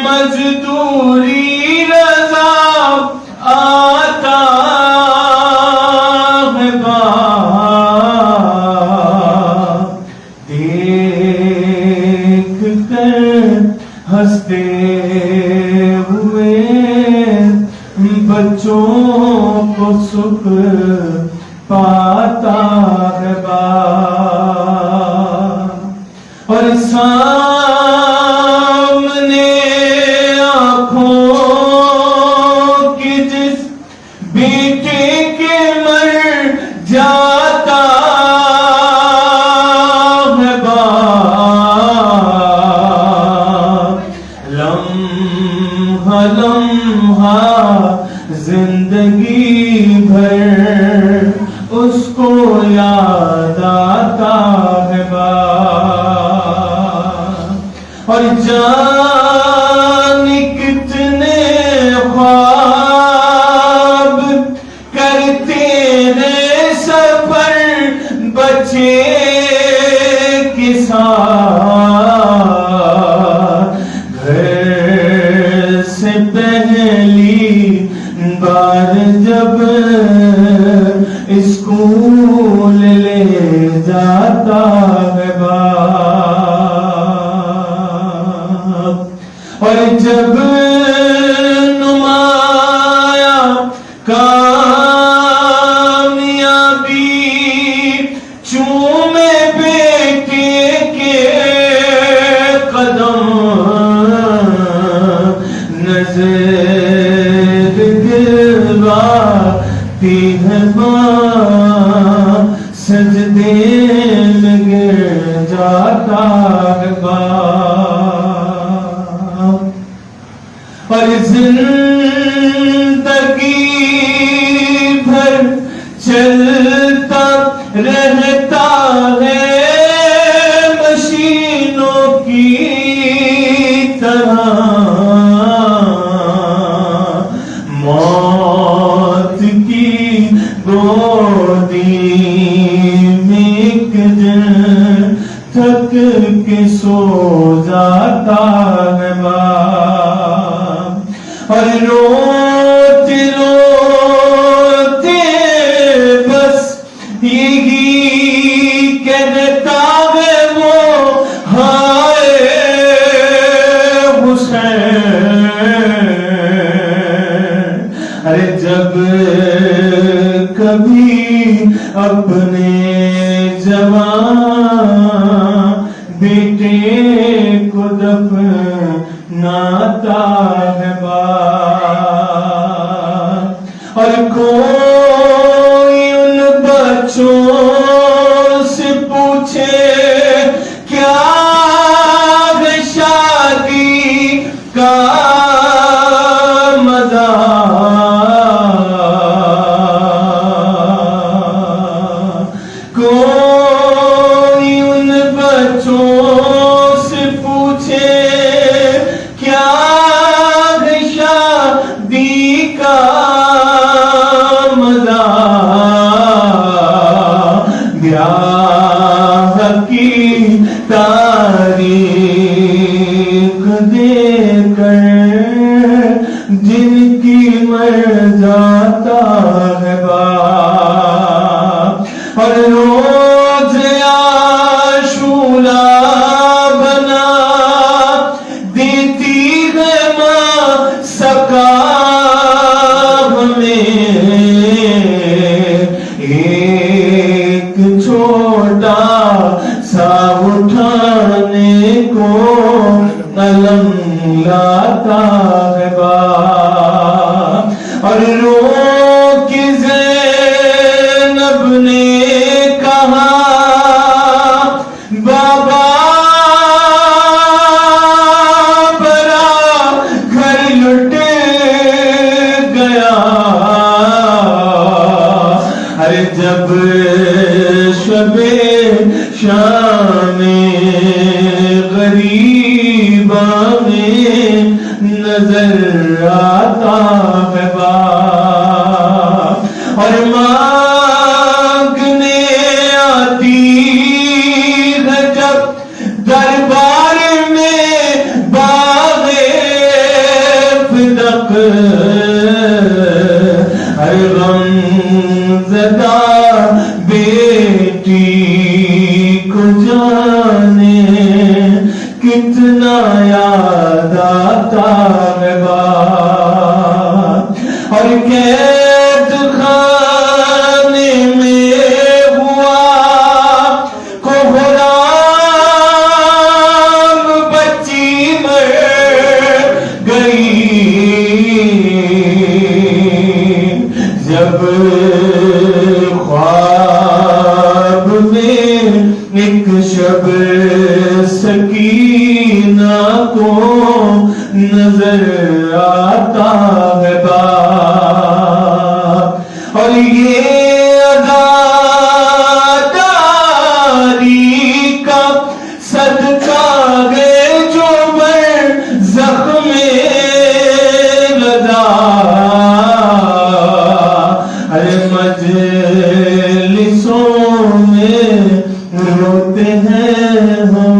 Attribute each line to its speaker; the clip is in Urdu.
Speaker 1: مزدوری رضا آتا ہے باپ، دیکھ کر ہنستے ہوئے بچوں کو سکھ پاتا ہے باپ، اور سامنے بیٹے کے مر جاتا ہے باپ، لمحہ لمحہ زندگی بھر اس کو یاد آتا ہے باپ، اور جانے کتنے خواب کرتے ہیں سفر بچے کے ساتھ، گھر سے پہلی بار جب اسکول لے جاتا ہے باپ، اور جب نمایاں کامیابی چومے بیٹے کے قدم، نظر دلواتی ہے ماں، سجدے میں گر جاتا ہے باپ، اور زندگی بھر چلتا رہتا ہے مشینوں کی طرح، موت کی گودی میں ایک دن تھک کے سو جاتا ہے باپ، اور روتے روتے بس یہی کہتا ہے وہ، ہائے حسین، ارے جب کبھی اپنے جوان بیٹے کو دفناتا ہے باپ، اور کوئی ان بچوں سے پوچھے کیا ہے شادی کا مزہ، کوئی ان بچوں سے پوچھے کیا ہے شادی کا مزہ، بیاہ کی تاریخ دے کر جن کی مر جاتا ہے باپ، اور روز عاشوراء بنا دیتی ہے ماں سقا ہمیں، ایک چھوٹا سا اٹھانے کو علم لاتا ہے باپ، اور رو کے زینب نے کہا بابا شب شام غریبہ میں نظر آتا ہے بات، اور مانگنے آتی ہے جب دربار میں باغ فدق، ہر غم زدہ بیٹی کو جانے کتنا یاد آتا ہے بات، اور قید خانے میں ہوا کوہرام، بچی مر گئی جب خواب میں ایک شب سکینہ کو نظر آتا ہے بات، اور یہ عزاداری کا صدقہ ہے جو مر زخم لدا، ہر مجلسوں میں روتے ہیں ہم